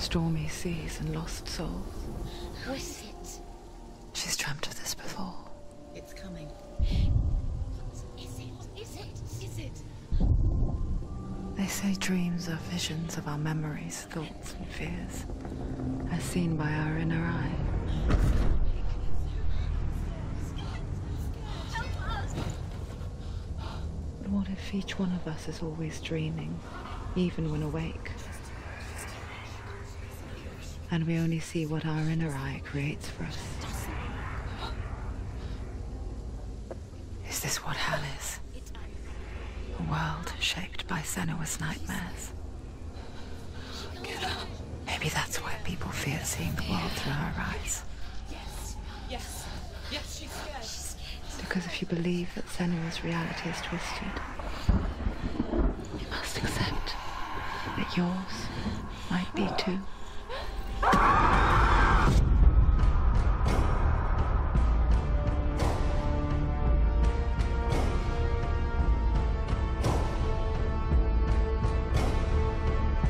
stormy seas and lost souls. Was it? She's dreamt of this before. It's coming. Is it? They say dreams are visions of our memories, thoughts and fears, as seen by our inner eye. But what if each one of us is always dreaming, even when awake? And we only see what our inner eye creates for us. Is this what hell is? A world shaped by Senua's nightmares. Maybe that's why people fear seeing the world through her eyes. Yes, she's scared. Because if you believe that Senua's reality is twisted, you must accept that yours might be too.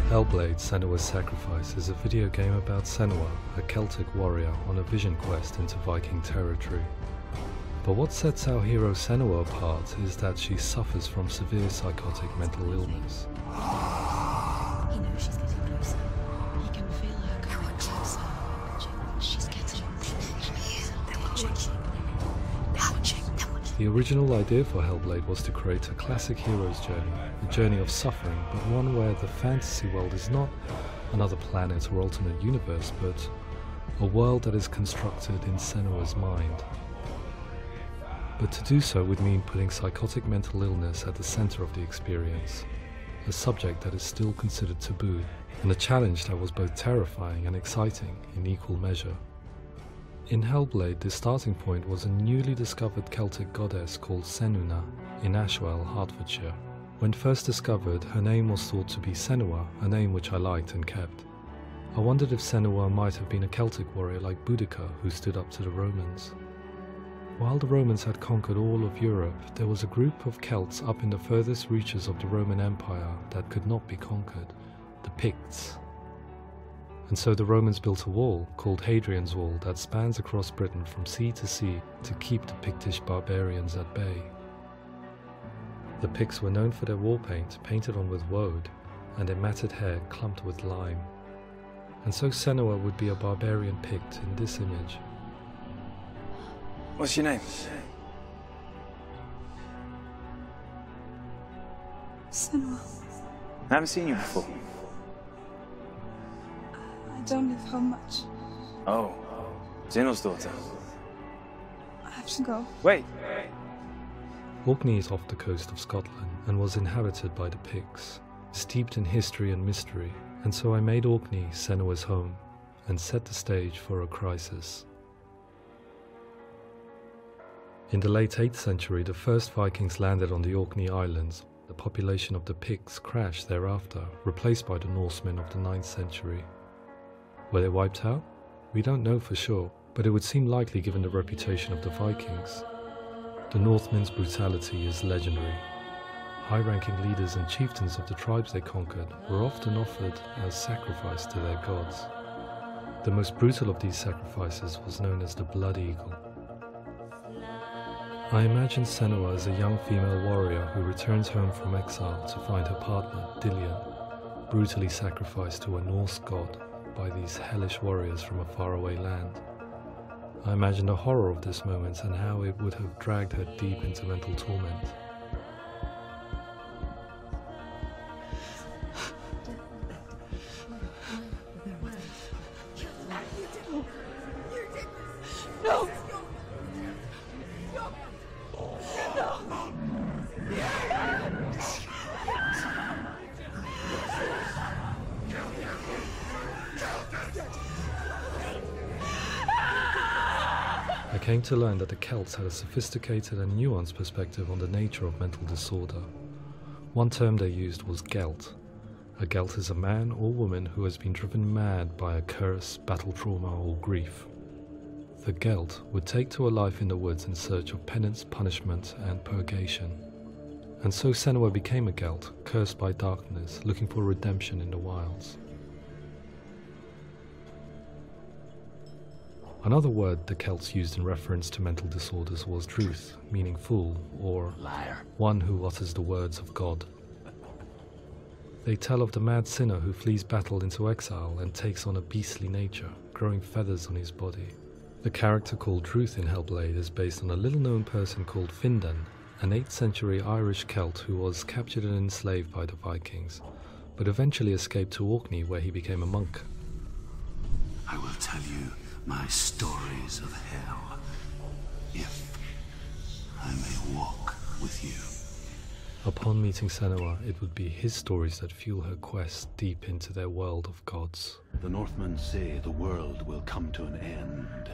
Hellblade: Senua's Sacrifice is a video game about Senua, a Celtic warrior on a vision quest into Viking territory. But what sets our hero Senua apart is that she suffers from severe psychotic mental illness. He knows she's getting closer. He can feel her coming closer. She's getting closer. They're watching. The original idea for Hellblade was to create a classic hero's journey, a journey of suffering, but one where the fantasy world is not another planet or alternate universe, but a world that is constructed in Senua's mind. But to do so would mean putting psychotic mental illness at the center of the experience, a subject that is still considered taboo, and a challenge that was both terrifying and exciting in equal measure. In Hellblade, the starting point was a newly discovered Celtic goddess called Senua in Ashwell, Hertfordshire. When first discovered, her name was thought to be Senua, a name which I liked and kept. I wondered if Senua might have been a Celtic warrior like Boudica who stood up to the Romans. While the Romans had conquered all of Europe, there was a group of Celts up in the furthest reaches of the Roman Empire that could not be conquered, the Picts. And so the Romans built a wall, called Hadrian's Wall, that spans across Britain from sea to sea to keep the Pictish barbarians at bay. The Picts were known for their war paint, painted on with woad, and their matted hair clumped with lime. And so Senua would be a barbarian Pict in this image. What's your name? Senua. I haven't seen you before. I don't live home much. Oh, Zeno's daughter. I have to go. Wait! Orkney is off the coast of Scotland and was inhabited by the Picts, steeped in history and mystery, and so I made Orkney Senua's home and set the stage for a crisis. In the late 8th century, the first Vikings landed on the Orkney Islands. The population of the Picts crashed thereafter, replaced by the Norsemen of the 9th century. Were they wiped out? We don't know for sure, but it would seem likely given the reputation of the Vikings. The Northmen's brutality is legendary. High-ranking leaders and chieftains of the tribes they conquered were often offered as sacrifice to their gods. The most brutal of these sacrifices was known as the Blood Eagle. I imagine Senua as a young female warrior who returns home from exile to find her partner, Dillion, brutally sacrificed to a Norse god by these hellish warriors from a faraway land. I imagine the horror of this moment and how it would have dragged her deep into mental torment. No! I came to learn that the Celts had a sophisticated and nuanced perspective on the nature of mental disorder. One term they used was gelt. A gelt is a man or woman who has been driven mad by a curse, battle trauma, or grief. The gelt would take to a life in the woods in search of penance, punishment, and purgation. And so Senua became a gelt, cursed by darkness, looking for redemption in the wilds. Another word the Celts used in reference to mental disorders was druth, meaning fool, or Liar. one who utters the words of God. They tell of the mad sinner who flees battle into exile and takes on a beastly nature, growing feathers on his body. The character called Druth in Hellblade is based on a little-known person called Findan, an 8th century Irish Celt who was captured and enslaved by the Vikings, but eventually escaped to Orkney where he became a monk. I will tell you my stories of hell, if I may walk with you. Upon meeting Senua, it would be his stories that fuel her quest deep into their world of gods. The Northmen say the world will come to an end.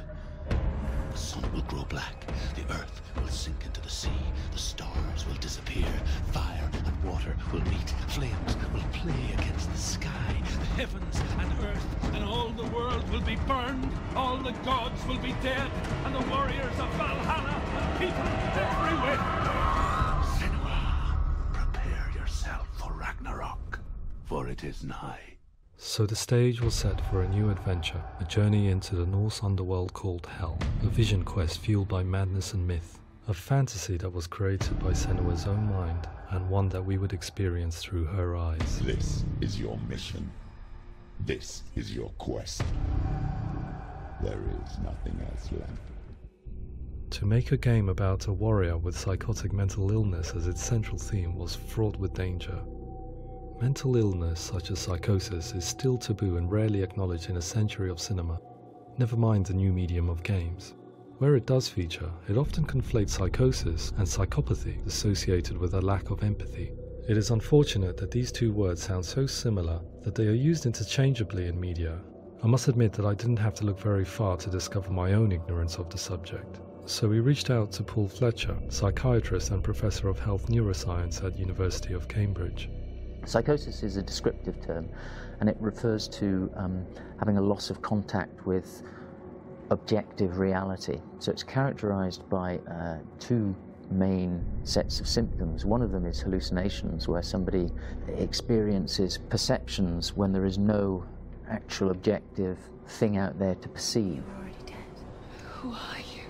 The sun will grow black, the earth will sink into the sea, the stars will disappear, fire and water will meet, flames will play against the sky, the heavens and earth and all the world will be burned, all the gods will be dead, and the warriors of Valhalla and people everywhere. Senua, prepare yourself for Ragnarok, for it is nigh. So the stage was set for a new adventure, a journey into the Norse underworld called Hell, a vision quest fueled by madness and myth, a fantasy that was created by Senua's own mind, and one that we would experience through her eyes. This is your mission. This is your quest. There is nothing else left. To make a game about a warrior with psychotic mental illness as its central theme was fraught with danger. Mental illness, such as psychosis, is still taboo and rarely acknowledged in a century of cinema, never mind the new medium of games. Where it does feature, it often conflates psychosis and psychopathy associated with a lack of empathy. It is unfortunate that these two words sound so similar that they are used interchangeably in media. I must admit that I didn't have to look very far to discover my own ignorance of the subject. So we reached out to Paul Fletcher, psychiatrist and professor of health neuroscience at University of Cambridge. Psychosis is a descriptive term, and it refers to having a loss of contact with objective reality. So it's characterized by two main sets of symptoms. One of them is hallucinations, where somebody experiences perceptions when there is no actual objective thing out there to perceive. You're already dead. Who are you?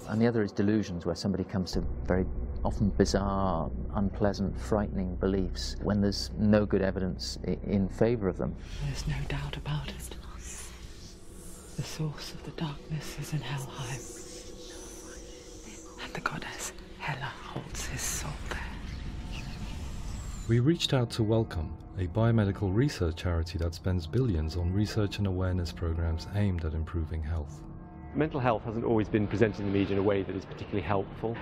And the other is delusions, where somebody comes to very often bizarre, unpleasant, frightening beliefs when there's no good evidence in favour of them. There's no doubt about it. The source of the darkness is in Helheim. And the goddess Hela holds his soul there. We reached out to Welcome, a biomedical research charity that spends billions on research and awareness programs aimed at improving health. Mental health hasn't always been presented in the media in a way that is particularly helpful.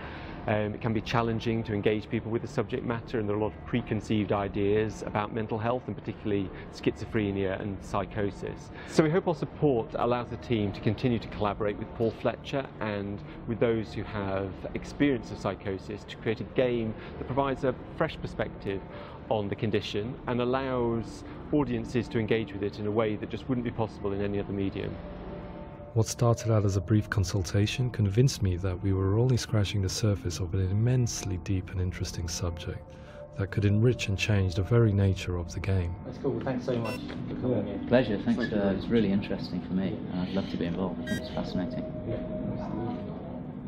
It can be challenging to engage people with the subject matter, and there are a lot of preconceived ideas about mental health, and particularly schizophrenia and psychosis. So we hope our support allows the team to continue to collaborate with Paul Fletcher and with those who have experience of psychosis to create a game that provides a fresh perspective on the condition and allows audiences to engage with it in a way that just wouldn't be possible in any other medium. What started out as a brief consultation convinced me that we were only scratching the surface of an immensely deep and interesting subject that could enrich and change the very nature of the game. That's cool. Thanks so much for coming here. Pleasure. Thanks. It's really interesting for me, and I'd love to be involved. I think it's fascinating.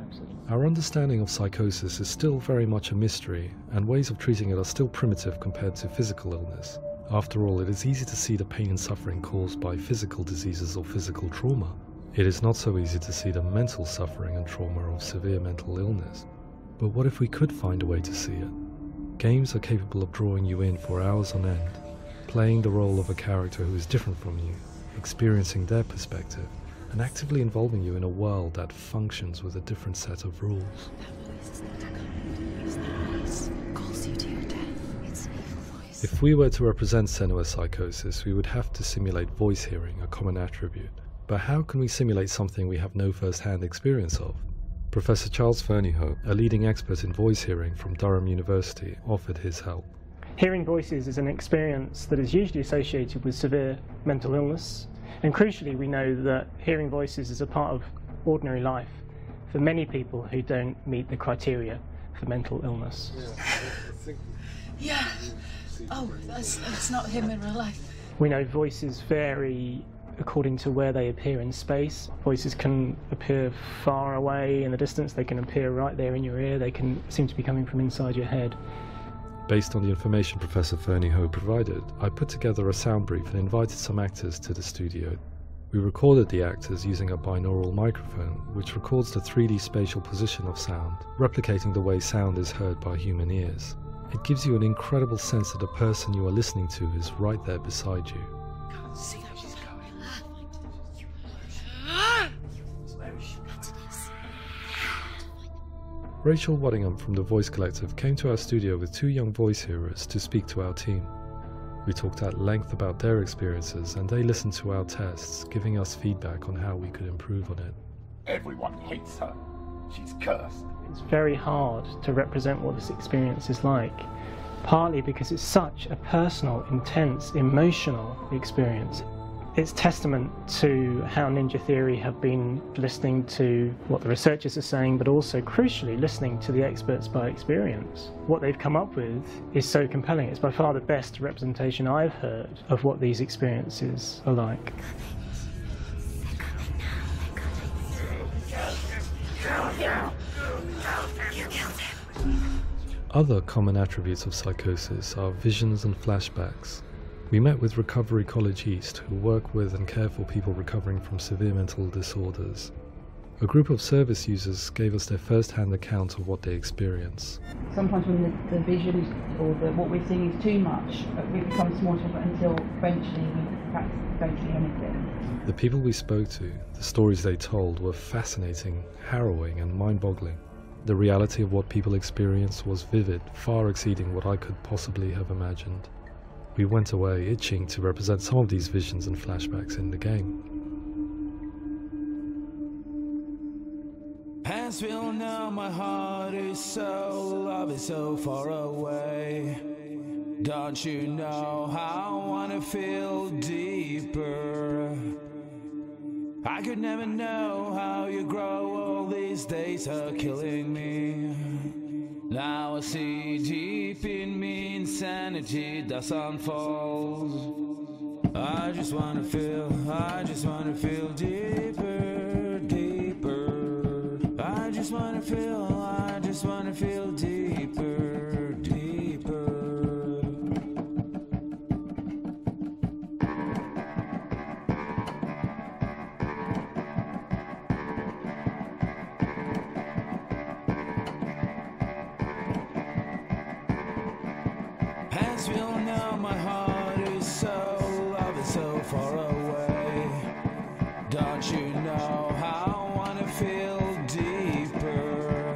Absolutely. Our understanding of psychosis is still very much a mystery, and ways of treating it are still primitive compared to physical illness. After all, it is easy to see the pain and suffering caused by physical diseases or physical trauma. It is not so easy to see the mental suffering and trauma of severe mental illness. But what if we could find a way to see it? Games are capable of drawing you in for hours on end, playing the role of a character who is different from you, experiencing their perspective, and actively involving you in a world that functions with a different set of rules. That voice is not a command. It's that voice calls you to your death. It's an evil voice. If we were to represent Senua's psychosis, we would have to simulate voice hearing, a common attribute. But how can we simulate something we have no first-hand experience of? Professor Charles Fernyhough, a leading expert in voice hearing from Durham University, offered his help. Hearing voices is an experience that is usually associated with severe mental illness, and crucially we know that hearing voices is a part of ordinary life for many people who don't meet the criteria for mental illness. Yeah. Oh, that's not him in real life. We know voices vary according to where they appear in space. Voices can appear far away in the distance, they can appear right there in your ear, they can seem to be coming from inside your head. Based on the information Professor Fernie Ho provided, I put together a sound brief and invited some actors to the studio. We recorded the actors using a binaural microphone, which records the 3D spatial position of sound, replicating the way sound is heard by human ears. It gives you an incredible sense that the person you are listening to is right there beside you. Can't see how she's going. Rachel Waddingham from the Voice Collective came to our studio with 2 young voice hearers to speak to our team. We talked at length about their experiences and they listened to our tests, giving us feedback on how we could improve on it. Everyone hates her. She's cursed. It's very hard to represent what this experience is like, partly because it's such a personal, intense, emotional experience. It's testament to how Ninja Theory have been listening to what the researchers are saying, but also, crucially, listening to the experts by experience. What they've come up with is so compelling. It's by far the best representation I've heard of what these experiences are like. Other common attributes of psychosis are visions and flashbacks. We met with Recovery College East, who work with and care for people recovering from severe mental disorders. A group of service users gave us their first-hand account of what they experience. Sometimes when the visions or what we're seeing is too much, we become small until eventually we practice don't see anything. The people we spoke to, the stories they told, were fascinating, harrowing and mind-boggling. The reality of what people experienced was vivid, far exceeding what I could possibly have imagined. We went away itching to represent some of these visions and flashbacks in the game. As we all know, my heart is so, love is so far away. Don't you know how I wanna feel deeper? I could never know how you grow, all these days are killing me. Now I see deep in me insanity does unfold. I just wanna feel deeper, deeper. I just wanna feel deeper, deeper. As we all know, my heart is so, love is so far away. Don't you know how I wanna feel deeper?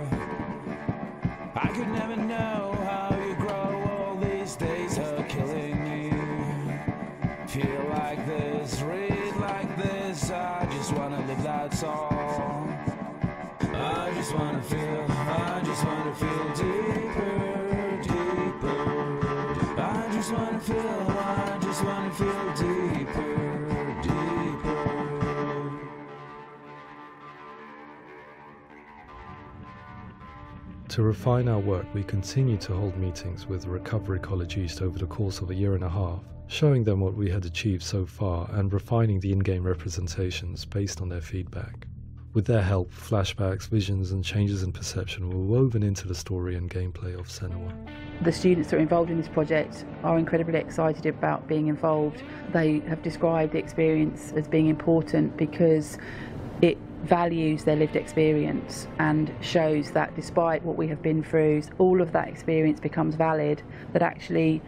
I could never know how you grow, all these days are killing me. Feel like this, read like this, I just wanna live, that's all. I just wanna feel deeper, deeper. I just wanna feel deeper, deeper. To refine our work, we continue to hold meetings with Recovery College East over the course of 1.5 years, showing them what we had achieved so far and refining the in-game representations based on their feedback. With their help, flashbacks, visions and changes in perception were woven into the story and gameplay of Senua. The students that are involved in this project are incredibly excited about being involved. They have described the experience as being important because it values their lived experience and shows that despite what we have been through, all of that experience becomes valid, that actually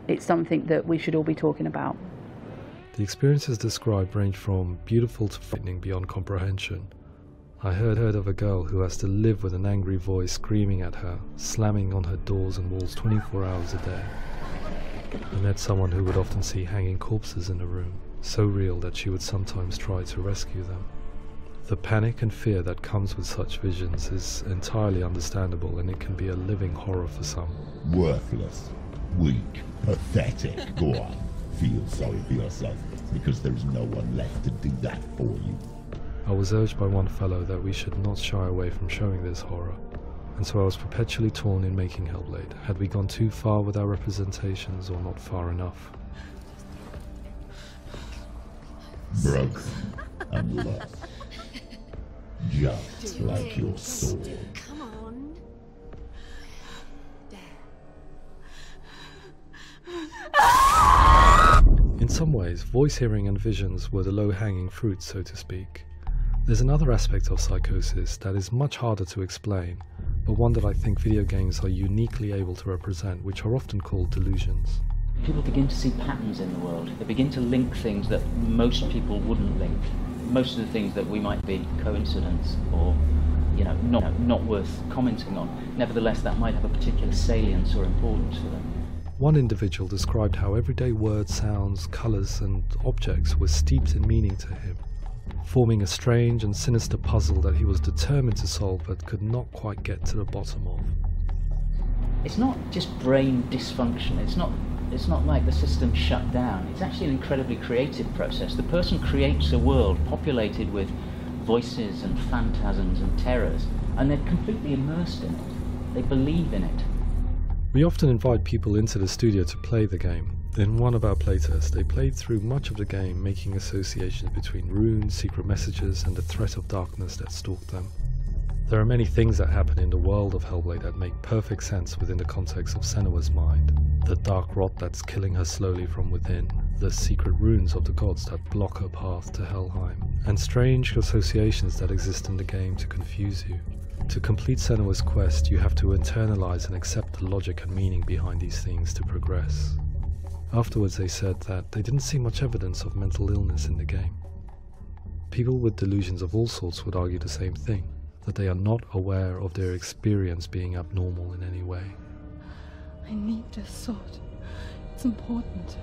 it's something that we should all be talking about. The experiences described range from beautiful to frightening beyond comprehension. I heard of a girl who has to live with an angry voice screaming at her, slamming on her doors and walls 24 hours a day. I met someone who would often see hanging corpses in a room, so real that she would sometimes try to rescue them. The panic and fear that comes with such visions is entirely understandable, and it can be a living horror for some. Worthless, weak, pathetic. Go on, feel sorry for yourself, because there is no one left to do that for you. I was urged by one fellow that we should not shy away from showing this horror, and so I was perpetually torn in making Hellblade. Had we gone too far with our representations or not far enough? broken and lost. Just like your sword. Come on. In some ways, voice hearing and visions were the low-hanging fruit, so to speak. There's another aspect of psychosis that is much harder to explain, but one that I think video games are uniquely able to represent, which are often called delusions. People begin to see patterns in the world. They begin to link things that most people wouldn't link. Most of the things that we might be coincidence or, not worth commenting on. Nevertheless, that might have a particular salience or importance for them. One individual described how everyday words, sounds, colours and objects were steeped in meaning to him, forming a strange and sinister puzzle that he was determined to solve but could not quite get to the bottom of. It's not just brain dysfunction, it's not like the system shut down. It's actually an incredibly creative process. The person creates a world populated with voices and phantasms and terrors, and they're completely immersed in it. They believe in it. We often invite people into the studio to play the game. In one of our playtests, they played through much of the game, making associations between runes, secret messages, and the threat of darkness that stalked them. There are many things that happen in the world of Hellblade that make perfect sense within the context of Senua's mind. The dark rot that's killing her slowly from within, the secret runes of the gods that block her path to Helheim, and strange associations that exist in the game to confuse you. To complete Senua's quest, you have to internalize and accept the logic and meaning behind these things to progress. Afterwards they said that they didn't see much evidence of mental illness in the game. People with delusions of all sorts would argue the same thing, that they are not aware of their experience being abnormal in any way. I need this sword. It's important.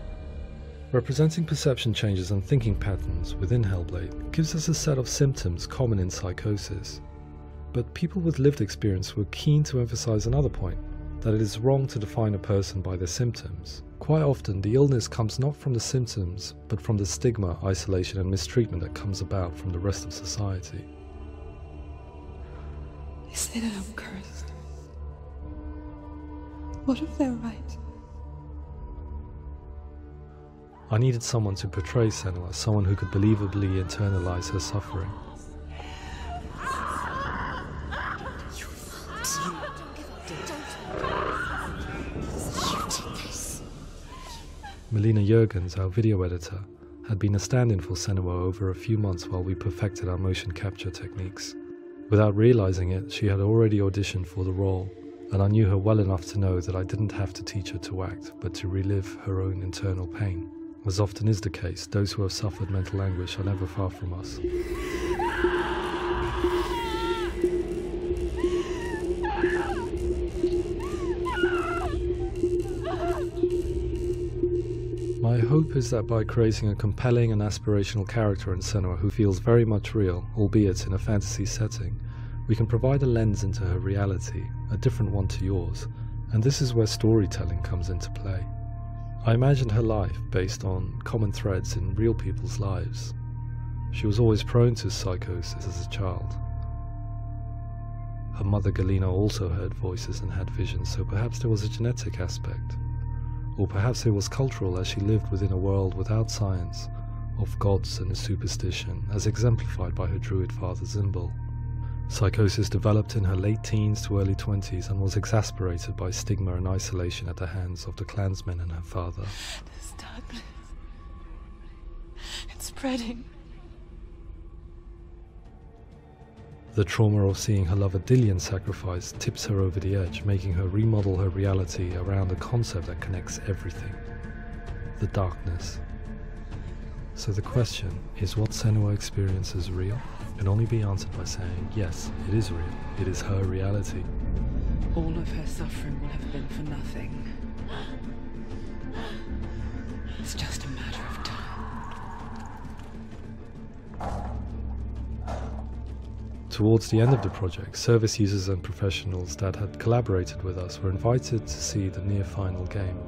Representing perception changes and thinking patterns within Hellblade gives us a set of symptoms common in psychosis. But people with lived experience were keen to emphasize another point, that it is wrong to define a person by their symptoms. Quite often, the illness comes not from the symptoms, but from the stigma, isolation and mistreatment that comes about from the rest of society. They say that I'm cursed. What if they're right? I needed someone to portray Senua, someone who could believably internalize her suffering. Melina Jurgens, our video editor, had been a stand-in for Senua over a few months while we perfected our motion capture techniques. Without realizing it, she had already auditioned for the role, and I knew her well enough to know that I didn't have to teach her to act, but to relive her own internal pain. As often is the case, those who have suffered mental anguish are never far from us. My hope is that by creating a compelling and aspirational character in Senua who feels very much real, albeit in a fantasy setting, we can provide a lens into her reality, a different one to yours, and this is where storytelling comes into play. I imagined her life based on common threads in real people's lives. She was always prone to psychosis as a child. Her mother Galina also heard voices and had visions, so perhaps there was a genetic aspect. Or perhaps it was cultural, as she lived within a world without science, of gods and a superstition, as exemplified by her druid father Zimbal. Psychosis developed in her late teens to early 20s and was exacerbated by stigma and isolation at the hands of the clansmen and her father. This darkness. It's spreading. The trauma of seeing her lover Dillian sacrificed tips her over the edge, making her remodel her reality around a concept that connects everything: the darkness. So the question, is what Senua experiences real? Can only be answered by saying, yes, it is real. It is her reality. All of her suffering will have been for nothing. It's just a matter of time. Towards the end of the project, service users and professionals that had collaborated with us were invited to see the near-final game.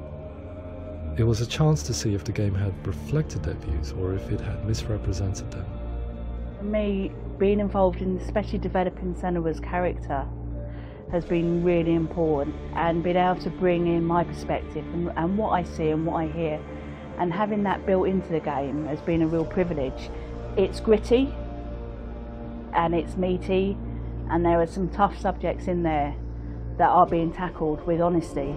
It was a chance to see if the game had reflected their views or if it had misrepresented them. For me, being involved in especially developing Senua's character has been really important, and being able to bring in my perspective and what I see and what I hear and having that built into the game has been a real privilege. It's gritty and it's meaty, and there are some tough subjects in there that are being tackled with honesty.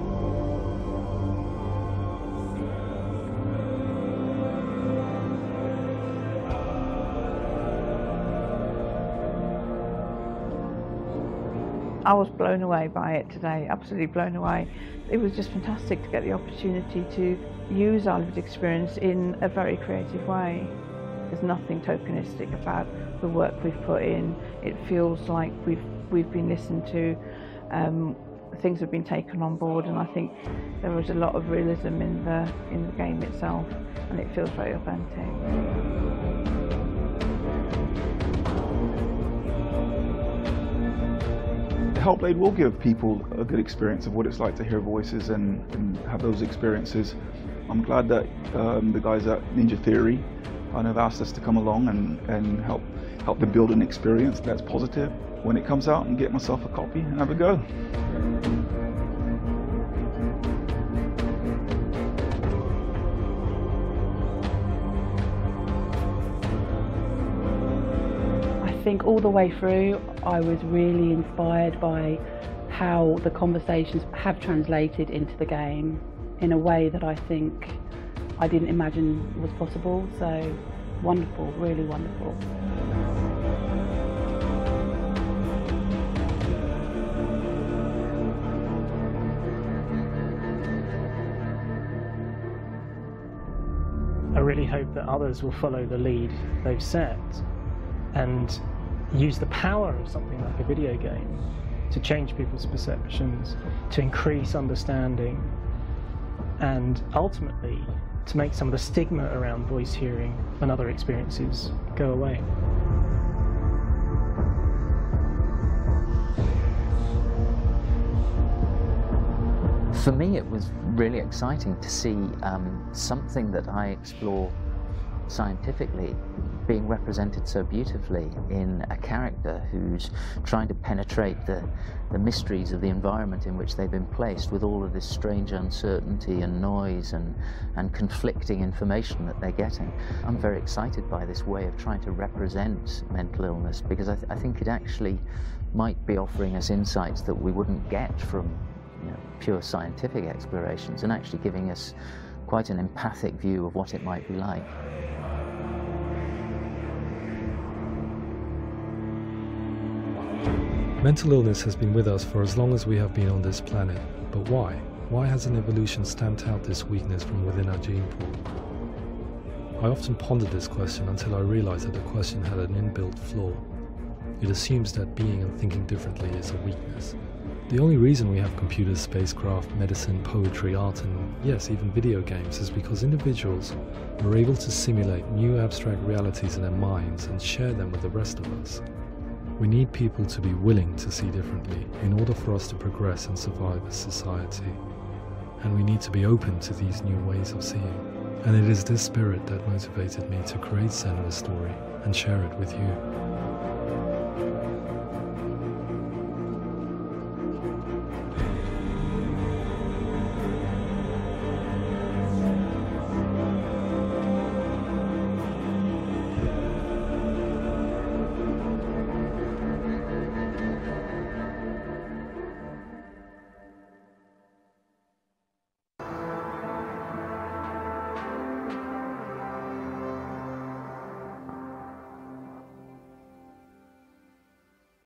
I was blown away by it today, absolutely blown away. It was just fantastic to get the opportunity to use our lived experience in a very creative way. There's nothing tokenistic about the work we've put in. It feels like we've been listened to, things have been taken on board, and I think there was a lot of realism in the game itself, and it feels very authentic. Hellblade will give people a good experience of what it's like to hear voices and have those experiences. I'm glad that the guys at Ninja Theory have asked us to come along and help them build an experience that's positive when it comes out, and get myself a copy and have a go. I think all the way through I was really inspired by how the conversations have translated into the game in a way that I think I didn't imagine was possible. So wonderful, really wonderful. I really hope that others will follow the lead they've set and use the power of something like a video game to change people's perceptions, to increase understanding, and ultimately to make some of the stigma around voice hearing and other experiences go away. For me, it was really exciting to see something that I explore scientifically being represented so beautifully in a character who's trying to penetrate the mysteries of the environment in which they've been placed, with all of this strange uncertainty and noise and conflicting information that they're getting. I'm very excited by this way of trying to represent mental illness, because I think it actually might be offering us insights that we wouldn't get from pure scientific explorations, and actually giving us quite an empathic view of what it might be like. Mental illness has been with us for as long as we have been on this planet, but why? Why hasn't evolution stamped out this weakness from within our gene pool? I often pondered this question until I realized that the question had an inbuilt flaw. It assumes that being and thinking differently is a weakness. The only reason we have computers, spacecraft, medicine, poetry, art, and yes, even video games is because individuals are able to simulate new abstract realities in their minds and share them with the rest of us. We need people to be willing to see differently in order for us to progress and survive as society. And we need to be open to these new ways of seeing. And it is this spirit that motivated me to create Senua's story and share it with you.